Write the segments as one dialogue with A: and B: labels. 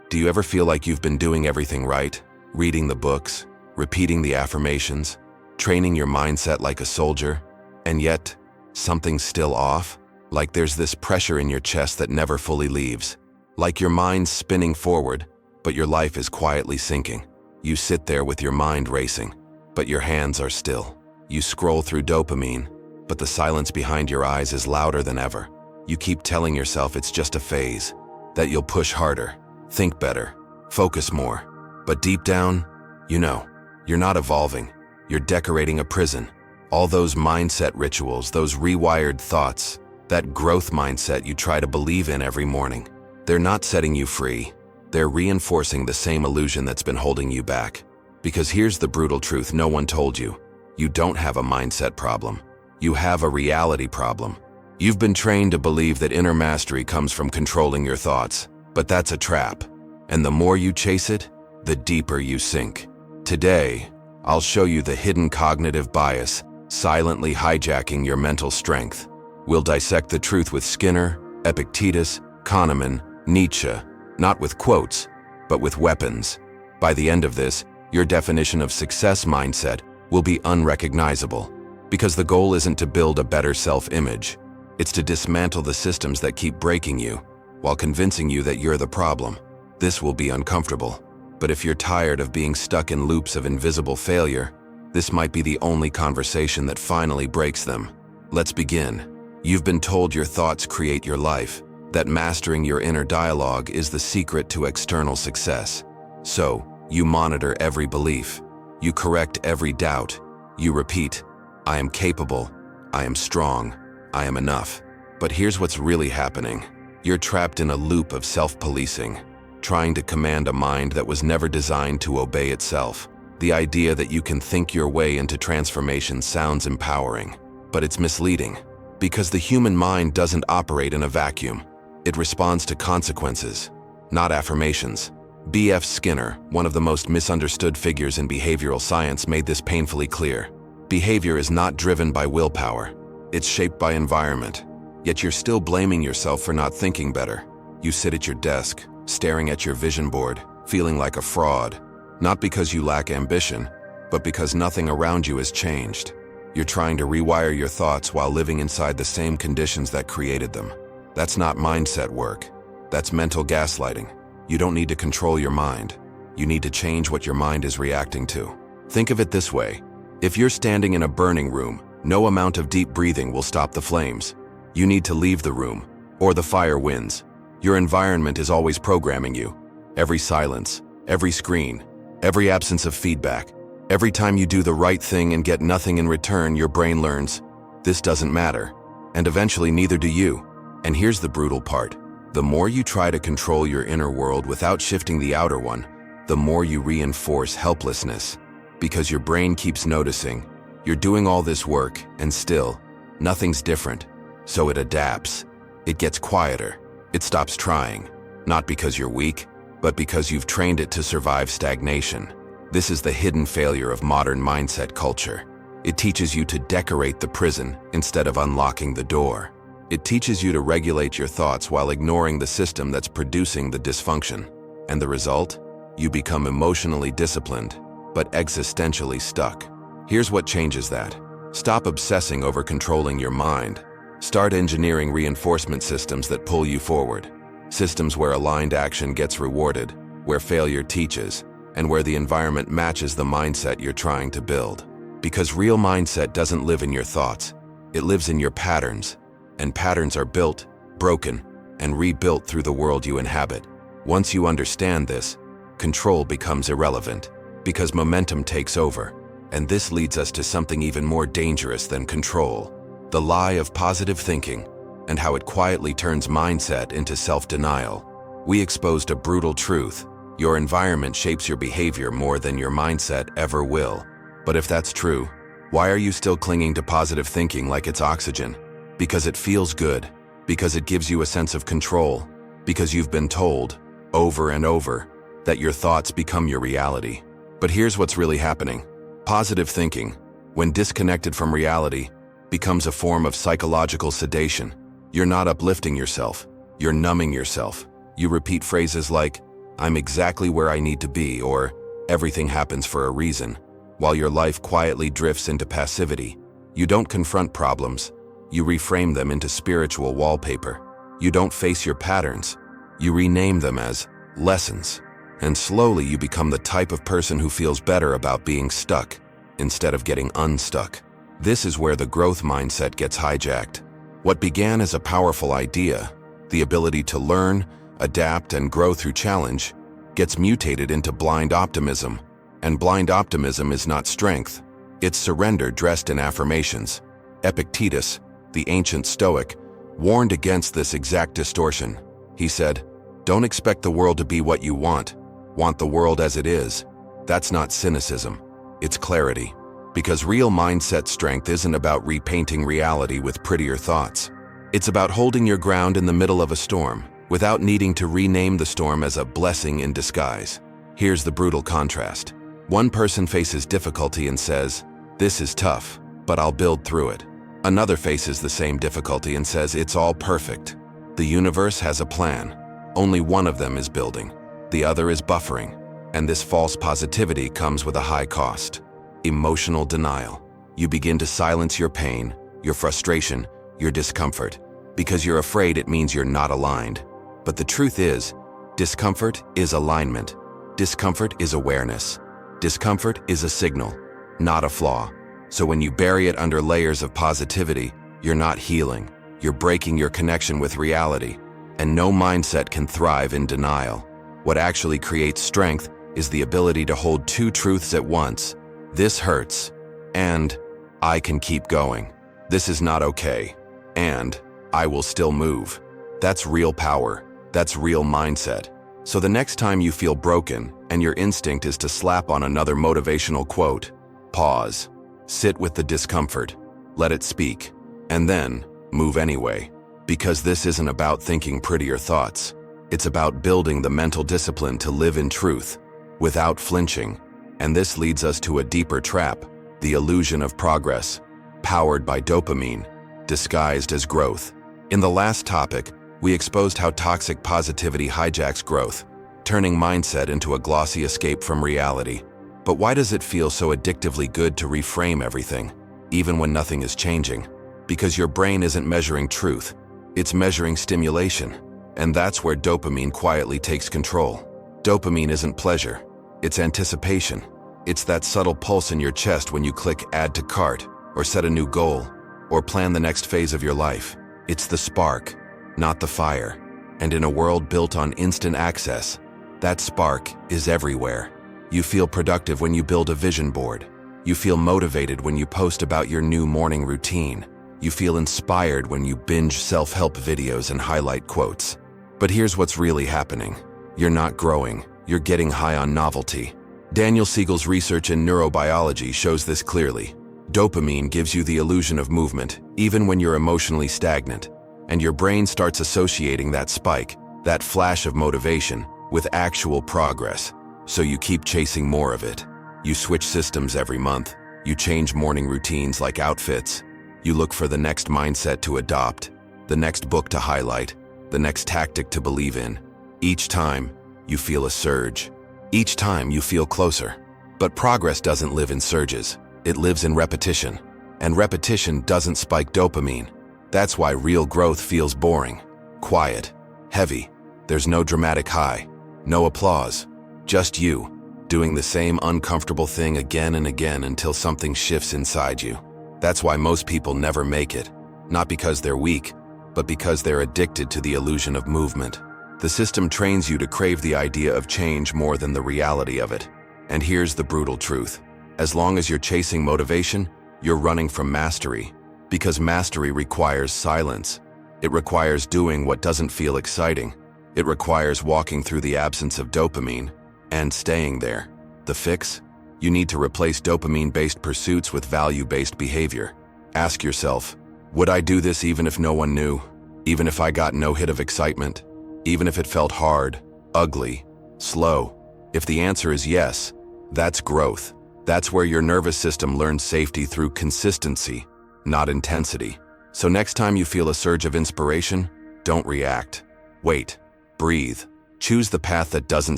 A: Do you ever feel like you've been doing everything right? Reading the books, repeating the affirmations, training your mindset like a soldier, and yet something's still off? Like there's this pressure in your chest that never fully leaves. Like your mind's spinning forward, but your life is quietly sinking. You sit there with your mind racing, but your hands are still. You scroll through dopamine, but the silence behind your eyes is louder than ever. You keep telling yourself it's just a phase, that you'll push harder, think better, focus more. But deep down, you know, you're not evolving. You're decorating a prison. All those mindset rituals, those rewired thoughts, that growth mindset you try to believe in every morning, they're not setting you free. They're reinforcing the same illusion that's been holding you back. Because here's the brutal truth no one told you. You don't have a mindset problem. You have a reality problem. You've been trained to believe that inner mastery comes from controlling your thoughts, but that's a trap. And the more you chase it, the deeper you sink. Today, I'll show you the hidden cognitive bias silently hijacking your mental strength. We'll dissect the truth with Skinner, Epictetus, Kahneman, Nietzsche, not with quotes, but with weapons. By the end of this, your definition of success mindset will be unrecognizable, because the goal isn't to build a better self-image. It's to dismantle the systems that keep breaking you, while convincing you that you're the problem. This will be uncomfortable, but if you're tired of being stuck in loops of invisible failure, this might be the only conversation that finally breaks them. Let's begin. You've been told your thoughts create your life, that mastering your inner dialogue is the secret to external success. So, you monitor every belief. You correct every doubt. You repeat, I am capable, I am strong, I am enough. But here's what's really happening. You're trapped in a loop of self-policing, trying to command a mind that was never designed to obey itself. The idea that you can think your way into transformation sounds empowering, but it's misleading. Because the human mind doesn't operate in a vacuum. It responds to consequences, not affirmations. B.F. Skinner, one of the most misunderstood figures in behavioral science, made this painfully clear. Behavior is not driven by willpower. It's shaped by environment. Yet you're still blaming yourself for not thinking better. You sit at your desk, staring at your vision board, feeling like a fraud. Not because you lack ambition, but because nothing around you has changed. You're trying to rewire your thoughts while living inside the same conditions that created them. That's not mindset work. That's mental gaslighting. You don't need to control your mind. You need to change what your mind is reacting to. Think of it this way. If you're standing in a burning room, no amount of deep breathing will stop the flames. You need to leave the room, or the fire wins. Your environment is always programming you. Every silence, every screen, every absence of feedback. Every time you do the right thing and get nothing in return, your brain learns, this doesn't matter. And eventually neither do you. And here's the brutal part. The more you try to control your inner world without shifting the outer one, the more you reinforce helplessness. Because your brain keeps noticing, you're doing all this work, and still, nothing's different. So it adapts. It gets quieter. It stops trying. Not because you're weak, but because you've trained it to survive stagnation. This is the hidden failure of modern mindset culture. It teaches you to decorate the prison instead of unlocking the door. It teaches you to regulate your thoughts while ignoring the system that's producing the dysfunction. And the result? You become emotionally disciplined, but existentially stuck. Here's what changes that. Stop obsessing over controlling your mind. Start engineering reinforcement systems that pull you forward. Systems where aligned action gets rewarded, where failure teaches, and where the environment matches the mindset you're trying to build. Because real mindset doesn't live in your thoughts. It lives in your patterns. And patterns are built, broken, and rebuilt through the world you inhabit. Once you understand this, control becomes irrelevant, because momentum takes over. And this leads us to something even more dangerous than control. The lie of positive thinking, and how it quietly turns mindset into self-denial. We exposed a brutal truth. Your environment shapes your behavior more than your mindset ever will. But if that's true, why are you still clinging to positive thinking like it's oxygen? Because it feels good, because it gives you a sense of control, because you've been told, over and over, that your thoughts become your reality. But here's what's really happening. Positive thinking, when disconnected from reality, becomes a form of psychological sedation. You're not uplifting yourself, you're numbing yourself. You repeat phrases like, I'm exactly where I need to be, or everything happens for a reason, while your life quietly drifts into passivity. You don't confront problems. You reframe them into spiritual wallpaper. You don't face your patterns. You rename them as lessons. And slowly you become the type of person who feels better about being stuck instead of getting unstuck. This is where the growth mindset gets hijacked. What began as a powerful idea, the ability to learn, adapt, and grow through challenge, gets mutated into blind optimism. And blind optimism is not strength. It's surrender dressed in affirmations. Epictetus, the ancient Stoic, warned against this exact distortion. He said, "Don't expect the world to be what you want. Want the world as it is." That's not cynicism. It's clarity. Because real mindset strength isn't about repainting reality with prettier thoughts. It's about holding your ground in the middle of a storm, without needing to rename the storm as a blessing in disguise. Here's the brutal contrast. One person faces difficulty and says, "This is tough, but I'll build through it." Another faces the same difficulty and says, "It's all perfect." The universe has a plan. Only one of them is building. The other is buffering. And this false positivity comes with a high cost. Emotional denial. You begin to silence your pain, your frustration, your discomfort, because you're afraid it means you're not aligned. But the truth is, discomfort is alignment. Discomfort is awareness. Discomfort is a signal, not a flaw. So when you bury it under layers of positivity, you're not healing. You're breaking your connection with reality. And no mindset can thrive in denial. What actually creates strength is the ability to hold two truths at once. This hurts, and I can keep going. This is not okay, and I will still move. That's real power. That's real mindset. So the next time you feel broken and your instinct is to slap on another motivational quote, pause, sit with the discomfort, let it speak, and then move anyway. Because this isn't about thinking prettier thoughts. It's about building the mental discipline to live in truth, without flinching. And this leads us to a deeper trap, the illusion of progress, powered by dopamine, disguised as growth. In the last topic, we exposed how toxic positivity hijacks growth, turning mindset into a glossy escape from reality. But why does it feel so addictively good to reframe everything, even when nothing is changing? Because your brain isn't measuring truth, it's measuring stimulation. And that's where dopamine quietly takes control. Dopamine isn't pleasure. It's anticipation. It's that subtle pulse in your chest when you click add to cart, or set a new goal, or plan the next phase of your life. It's the spark, not the fire. And in a world built on instant access, that spark is everywhere. You feel productive when you build a vision board. You feel motivated when you post about your new morning routine. You feel inspired when you binge self-help videos and highlight quotes. But here's what's really happening. You're not growing. You're getting high on novelty. Daniel Siegel's research in neurobiology shows this clearly. Dopamine gives you the illusion of movement, even when you're emotionally stagnant. And your brain starts associating that spike, that flash of motivation, with actual progress. So you keep chasing more of it. You switch systems every month. You change morning routines like outfits. You look for the next mindset to adopt, the next book to highlight, the next tactic to believe in. Each time, you feel a surge. Each time, you feel closer. But progress doesn't live in surges. It lives in repetition. And repetition doesn't spike dopamine. That's why real growth feels boring, quiet, heavy. There's no dramatic high, no applause. Just you, doing the same uncomfortable thing again and again until something shifts inside you. That's why most people never make it. Not because they're weak, but because they're addicted to the illusion of movement. The system trains you to crave the idea of change more than the reality of it. And here's the brutal truth. As long as you're chasing motivation, you're running from mastery. Because mastery requires silence. It requires doing what doesn't feel exciting. It requires walking through the absence of dopamine and staying there. The fix? You need to replace dopamine-based pursuits with value-based behavior. Ask yourself, would I do this even if no one knew? Even if I got no hit of excitement? Even if it felt hard, ugly, slow? If the answer is yes, that's growth. That's where your nervous system learns safety through consistency, not intensity. So next time you feel a surge of inspiration, don't react. Wait, breathe, Choose the path that doesn't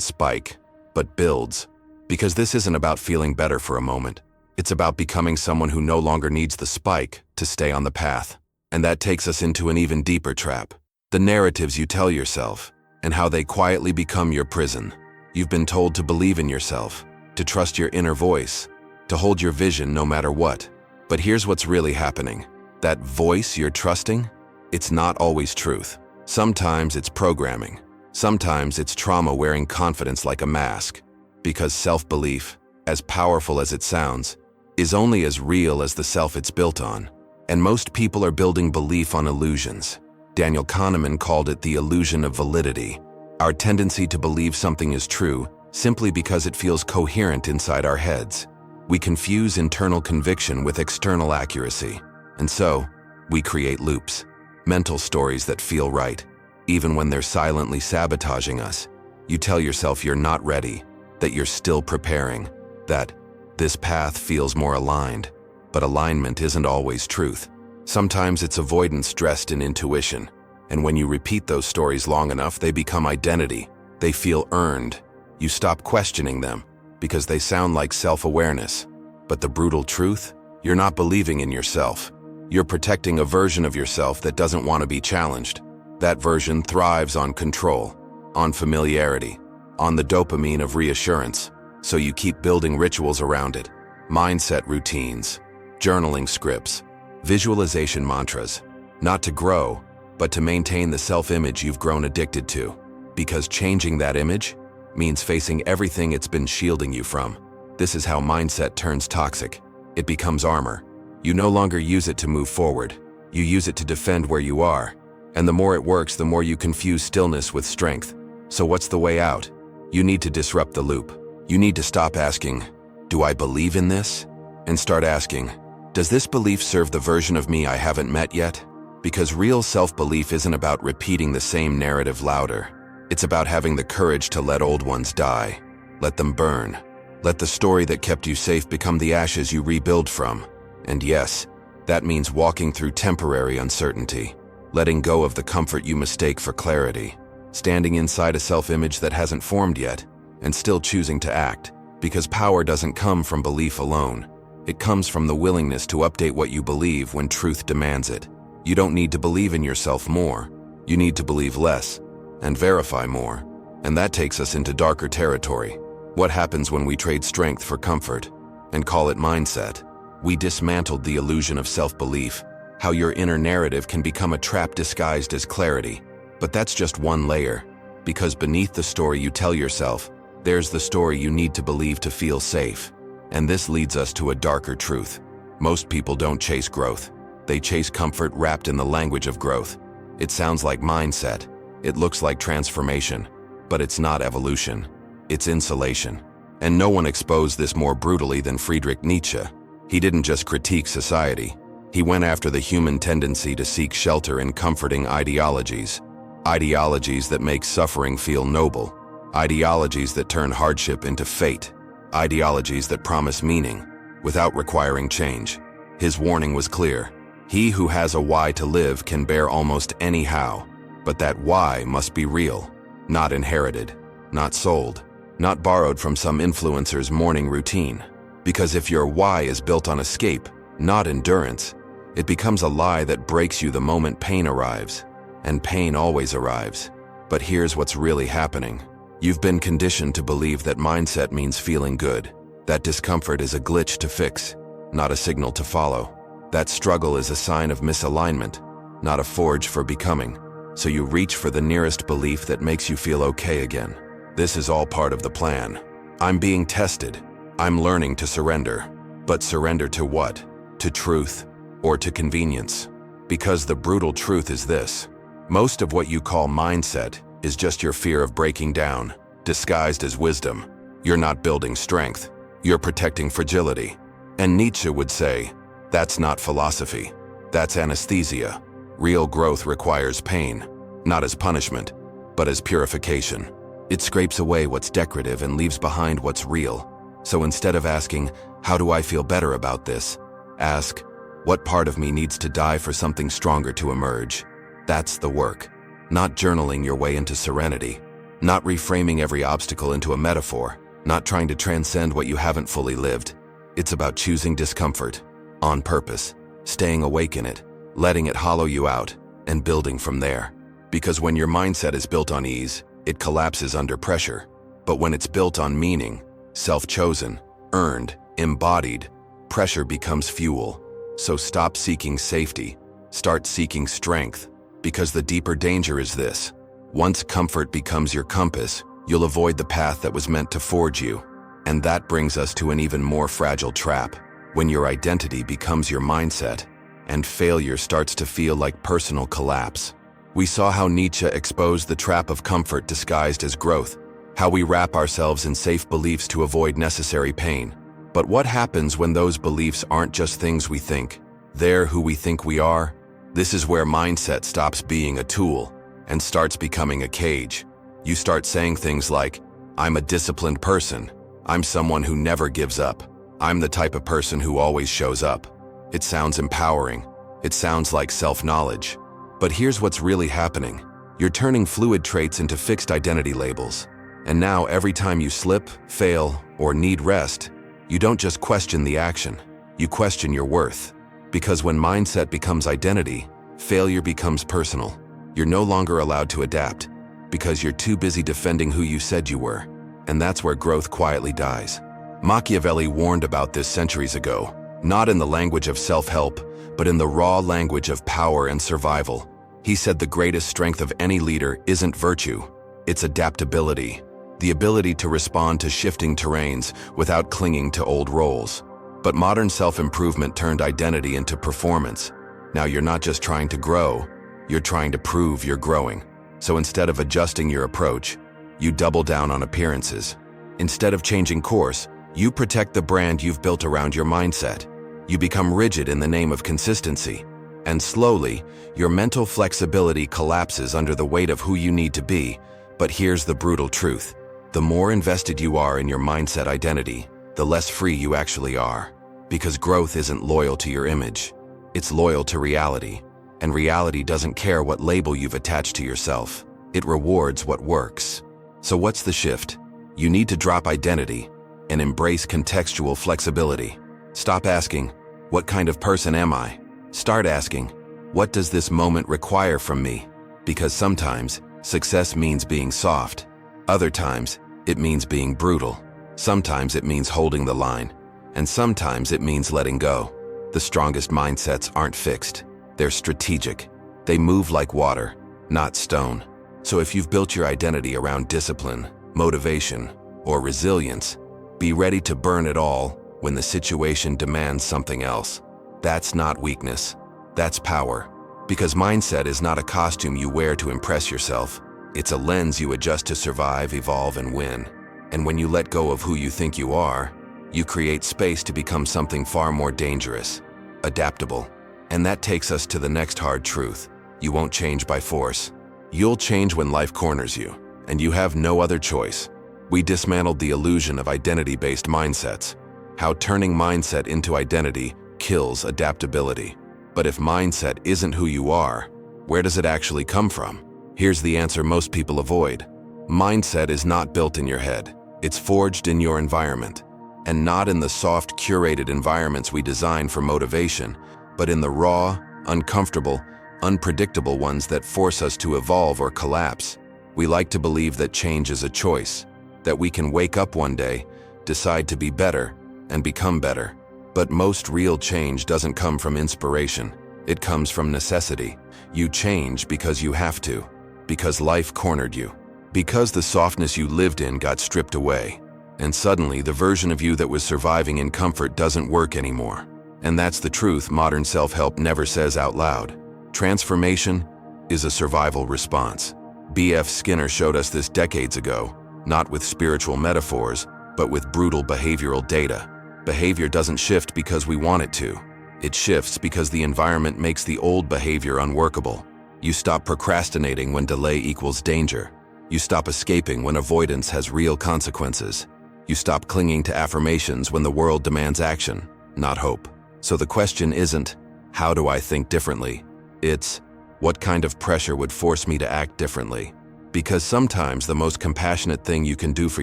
A: spike, but builds. Because this isn't about feeling better for a moment. It's about becoming someone who no longer needs the spike to stay on the path. And that takes us into an even deeper trap. The narratives you tell yourself, and how they quietly become your prison. You've been told to believe in yourself, to trust your inner voice, to hold your vision no matter what. But here's what's really happening. That voice you're trusting, it's not always truth. Sometimes it's programming. Sometimes it's trauma wearing confidence like a mask. Because self-belief, as powerful as it sounds, is only as real as the self it's built on. And most people are building belief on illusions. Daniel Kahneman called it the illusion of validity. Our tendency to believe something is true simply because it feels coherent inside our heads. We confuse internal conviction with external accuracy. And so, we create loops, mental stories that feel right, even when they're silently sabotaging us. You tell yourself you're not ready, that you're still preparing, that this path feels more aligned. But alignment isn't always truth. Sometimes it's avoidance dressed in intuition. And when you repeat those stories long enough, they become identity. They feel earned. You stop questioning them because they sound like self-awareness. But the brutal truth? You're not believing in yourself. You're protecting a version of yourself that doesn't want to be challenged. That version thrives on control, on familiarity, on the dopamine of reassurance. So you keep building rituals around it, mindset routines, journaling scripts, visualization mantras, not to grow, but to maintain the self-image you've grown addicted to. Because changing that image means facing everything it's been shielding you from. This is how mindset turns toxic. It becomes armor. You no longer use it to move forward. You use it to defend where you are. And the more it works, the more you confuse stillness with strength. So what's the way out? You need to disrupt the loop. You need to stop asking, "Do I believe in this?" and start asking, "Does this belief serve the version of me I haven't met yet?" Because real self-belief isn't about repeating the same narrative louder. It's about having the courage to let old ones die. Let them burn. Let the story that kept you safe become the ashes you rebuild from. And yes, that means walking through temporary uncertainty, letting go of the comfort you mistake for clarity, standing inside a self-image that hasn't formed yet, and still choosing to act. Because power doesn't come from belief alone. It comes from the willingness to update what you believe when truth demands it. You don't need to believe in yourself more. You need to believe less and verify more. And that takes us into darker territory. What happens when we trade strength for comfort and call it mindset? We dismantled the illusion of self-belief, how your inner narrative can become a trap disguised as clarity. But that's just one layer, because beneath the story you tell yourself, there's the story you need to believe to feel safe. And this leads us to a darker truth. Most people don't chase growth. They chase comfort wrapped in the language of growth. It sounds like mindset. It looks like transformation. But it's not evolution. It's insulation. And no one exposed this more brutally than Friedrich Nietzsche. He didn't just critique society. He went after the human tendency to seek shelter in comforting ideologies. Ideologies that make suffering feel noble. Ideologies that turn hardship into fate. Ideologies that promise meaning without requiring change. His warning was clear. He who has a why to live can bear almost any how. But that why must be real, not inherited, not sold, not borrowed from some influencer's morning routine. Because if your why is built on escape, not endurance, it becomes a lie that breaks you the moment pain arrives. And pain always arrives. But here's what's really happening. You've been conditioned to believe that mindset means feeling good. That discomfort is a glitch to fix, not a signal to follow. That struggle is a sign of misalignment, not a forge for becoming. So you reach for the nearest belief that makes you feel okay again. This is all part of the plan. I'm being tested. I'm learning to surrender. But surrender to what? To truth or to convenience? Because the brutal truth is this. Most of what you call mindset is just your fear of breaking down, disguised as wisdom. You're not building strength. You're protecting fragility. And Nietzsche would say, that's not philosophy. That's anesthesia. Real growth requires pain, not as punishment, but as purification. It scrapes away what's decorative and leaves behind what's real. So instead of asking, how do I feel better about this? Ask, what part of me needs to die for something stronger to emerge? That's the work. Not journaling your way into serenity. Not reframing every obstacle into a metaphor, not trying to transcend what you haven't fully lived. It's about choosing discomfort, on purpose, staying awake in it, letting it hollow you out, and building from there. Because when your mindset is built on ease, it collapses under pressure. But when it's built on meaning, self-chosen, earned, embodied, pressure becomes fuel. So stop seeking safety, start seeking strength. Because the deeper danger is this: once comfort becomes your compass, you'll avoid the path that was meant to forge you. And that brings us to an even more fragile trap: when your identity becomes your mindset, and failure starts to feel like personal collapse. We saw how Nietzsche exposed the trap of comfort disguised as growth, how we wrap ourselves in safe beliefs to avoid necessary pain. But what happens when those beliefs aren't just things we think? They're who we think we are. This is where mindset stops being a tool and starts becoming a cage. You start saying things like, "I'm a disciplined person. I'm someone who never gives up. I'm the type of person who always shows up." It sounds empowering. It sounds like self-knowledge. But here's what's really happening. You're turning fluid traits into fixed identity labels. And now every time you slip, fail, or need rest, you don't just question the action, you question your worth. Because when mindset becomes identity, failure becomes personal. You're no longer allowed to adapt, because you're too busy defending who you said you were. And that's where growth quietly dies. Machiavelli warned about this centuries ago, not in the language of self-help, but in the raw language of power and survival. He said the greatest strength of any leader isn't virtue, it's adaptability, the ability to respond to shifting terrains without clinging to old roles. But modern self-improvement turned identity into performance. Now you're not just trying to grow, you're trying to prove you're growing. So instead of adjusting your approach, you double down on appearances. Instead of changing course, you protect the brand you've built around your mindset. You become rigid in the name of consistency. And slowly, your mental flexibility collapses under the weight of who you need to be. But here's the brutal truth. The more invested you are in your mindset identity, the less free you actually are. Because growth isn't loyal to your image. It's loyal to reality. And reality doesn't care what label you've attached to yourself. It rewards what works. So what's the shift? You need to drop identity and embrace contextual flexibility. Stop asking, "What kind of person am I?" Start asking, "What does this moment require from me?" Because sometimes success means being soft. Other times, it means being brutal. Sometimes it means holding the line. And sometimes it means letting go. The strongest mindsets aren't fixed. They're strategic. They move like water, not stone. So if you've built your identity around discipline, motivation, or resilience, be ready to burn it all when the situation demands something else. That's not weakness. That's power. Because mindset is not a costume you wear to impress yourself. It's a lens you adjust to survive, evolve, and win. And when you let go of who you think you are, you create space to become something far more dangerous, adaptable. And that takes us to the next hard truth. You won't change by force. You'll change when life corners you, and you have no other choice. We dismantled the illusion of identity-based mindsets, how turning mindset into identity kills adaptability. But if mindset isn't who you are, where does it actually come from? Here's the answer most people avoid. Mindset is not built in your head. It's forged in your environment. And not in the soft, curated environments we design for motivation, but in the raw, uncomfortable, unpredictable ones that force us to evolve or collapse. We like to believe that change is a choice, that we can wake up one day, decide to be better, and become better. But most real change doesn't come from inspiration. It comes from necessity. You change because you have to, because life cornered you, because the softness you lived in got stripped away. And suddenly, the version of you that was surviving in comfort doesn't work anymore. And that's the truth modern self-help never says out loud. Transformation is a survival response. B.F. Skinner showed us this decades ago, not with spiritual metaphors, but with brutal behavioral data. Behavior doesn't shift because we want it to. It shifts because the environment makes the old behavior unworkable. You stop procrastinating when delay equals danger. You stop escaping when avoidance has real consequences. You stop clinging to affirmations when the world demands action, not hope. So the question isn't, how do I think differently? It's, what kind of pressure would force me to act differently? Because sometimes the most compassionate thing you can do for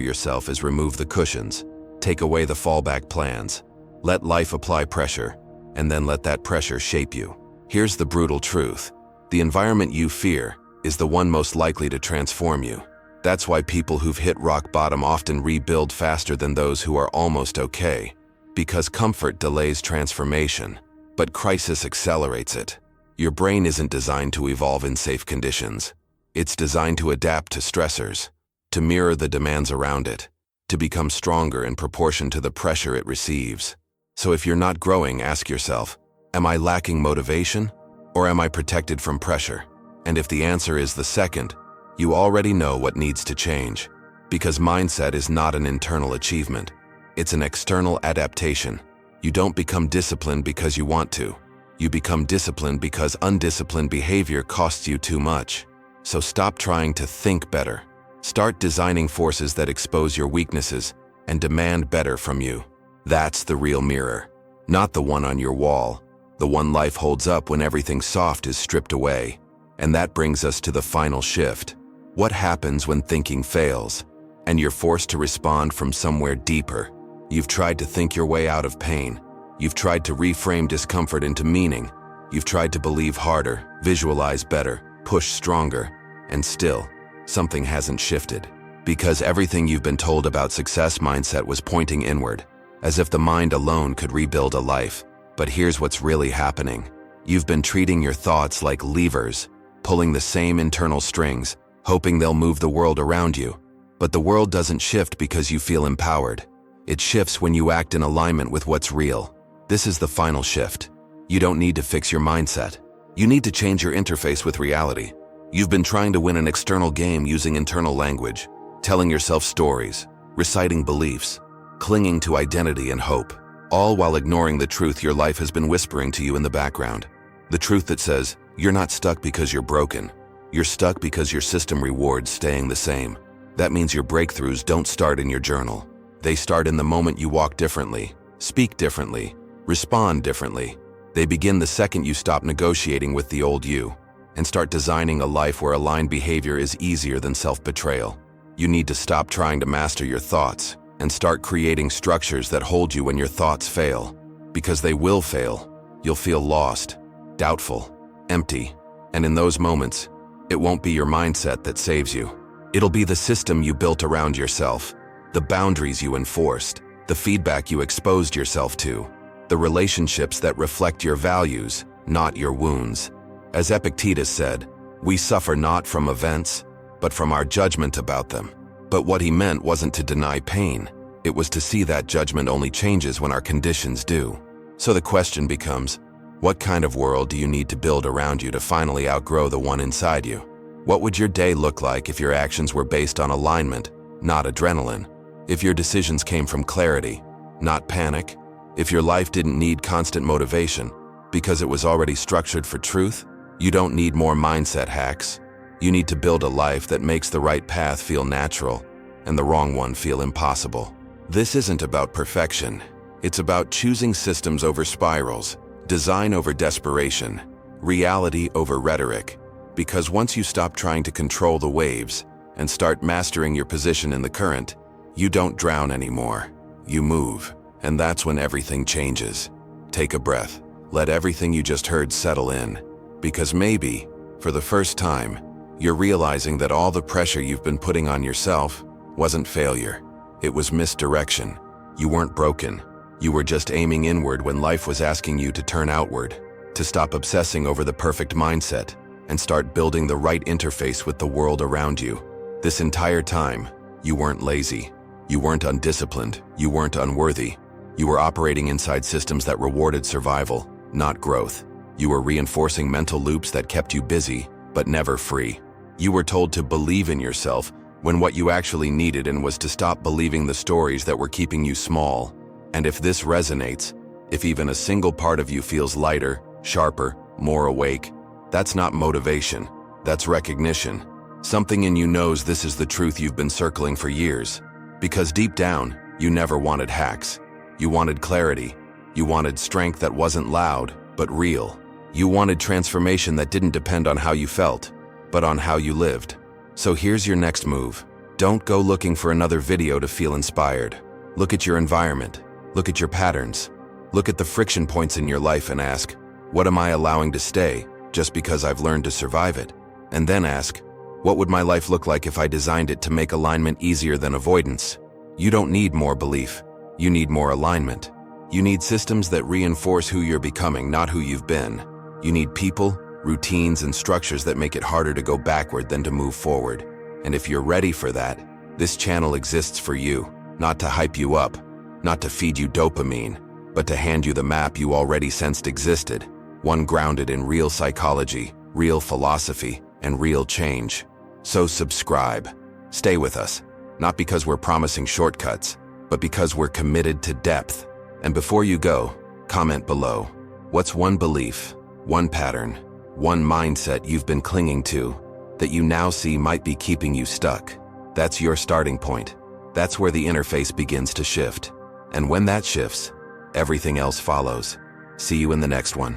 A: yourself is remove the cushions, take away the fallback plans, let life apply pressure, and then let that pressure shape you. Here's the brutal truth. The environment you fear is the one most likely to transform you. That's why people who've hit rock bottom often rebuild faster than those who are almost okay. Because comfort delays transformation, but crisis accelerates it. Your brain isn't designed to evolve in safe conditions. It's designed to adapt to stressors, to mirror the demands around it, to become stronger in proportion to the pressure it receives. So if you're not growing, ask yourself, am I lacking motivation, or am I protected from pressure? And if the answer is the second, you already know what needs to change. Because mindset is not an internal achievement. It's an external adaptation. You don't become disciplined because you want to. You become disciplined because undisciplined behavior costs you too much. So stop trying to think better. Start designing forces that expose your weaknesses and demand better from you. That's the real mirror, not the one on your wall, the one life holds up when everything soft is stripped away. And that brings us to the final shift. What happens when thinking fails, and you're forced to respond from somewhere deeper? You've tried to think your way out of pain. You've tried to reframe discomfort into meaning. You've tried to believe harder, visualize better, push stronger, and still, something hasn't shifted. Because everything you've been told about success mindset was pointing inward, as if the mind alone could rebuild a life. But here's what's really happening. You've been treating your thoughts like levers, pulling the same internal strings, hoping they'll move the world around you. But the world doesn't shift because you feel empowered. It shifts when you act in alignment with what's real. This is the final shift. You don't need to fix your mindset. You need to change your interface with reality. You've been trying to win an external game using internal language, telling yourself stories, reciting beliefs, clinging to identity and hope, all while ignoring the truth your life has been whispering to you in the background. The truth that says, you're not stuck because you're broken. You're stuck because your system rewards staying the same. That means your breakthroughs don't start in your journal. They start in the moment you walk differently, speak differently, respond differently. They begin the second you stop negotiating with the old you and start designing a life where aligned behavior is easier than self-betrayal. You need to stop trying to master your thoughts and start creating structures that hold you when your thoughts fail. Because they will fail. You'll feel lost, doubtful, empty. And in those moments, it won't be your mindset that saves you. It'll be the system you built around yourself, the boundaries you enforced, the feedback you exposed yourself to, the relationships that reflect your values, not your wounds. As Epictetus said, we suffer not from events, but from our judgment about them. But what he meant wasn't to deny pain. It was to see that judgment only changes when our conditions do. So the question becomes, what kind of world do you need to build around you to finally outgrow the one inside you? What would your day look like if your actions were based on alignment, not adrenaline? If your decisions came from clarity, not panic? If your life didn't need constant motivation because it was already structured for truth? You don't need more mindset hacks. You need to build a life that makes the right path feel natural and the wrong one feel impossible. This isn't about perfection. It's about choosing systems over spirals, design over desperation, reality over rhetoric. Because once you stop trying to control the waves and start mastering your position in the current, you don't drown anymore. You move, and that's when everything changes. Take a breath. Let everything you just heard settle in. Because maybe, for the first time, you're realizing that all the pressure you've been putting on yourself wasn't failure. It was misdirection. You weren't broken. You were just aiming inward when life was asking you to turn outward, to stop obsessing over the perfect mindset and start building the right interface with the world around you. This entire time, you weren't lazy. You weren't undisciplined. You weren't unworthy. You were operating inside systems that rewarded survival, not growth. You were reinforcing mental loops that kept you busy, but never free. You were told to believe in yourself when what you actually needed and was to stop believing the stories that were keeping you small. And if this resonates, if even a single part of you feels lighter, sharper, more awake, that's not motivation, that's recognition. Something in you knows this is the truth you've been circling for years. Because deep down, you never wanted hacks. You wanted clarity. You wanted strength that wasn't loud, but real. You wanted transformation that didn't depend on how you felt, but on how you lived. So here's your next move. Don't go looking for another video to feel inspired. Look at your environment. Look at your patterns. Look at the friction points in your life and ask, what am I allowing to stay just because I've learned to survive it? And then ask, what would my life look like if I designed it to make alignment easier than avoidance? You don't need more belief. You need more alignment. You need systems that reinforce who you're becoming, not who you've been. You need people, routines, and structures that make it harder to go backward than to move forward. And if you're ready for that, this channel exists for you, not to hype you up, not to feed you dopamine, but to hand you the map you already sensed existed, one grounded in real psychology, real philosophy, and real change. So subscribe. Stay with us, not because we're promising shortcuts, but because we're committed to depth. And before you go, comment below. What's one belief, one pattern, one mindset you've been clinging to that you now see might be keeping you stuck? That's your starting point. That's where the interface begins to shift. And when that shifts, everything else follows. See you in the next one.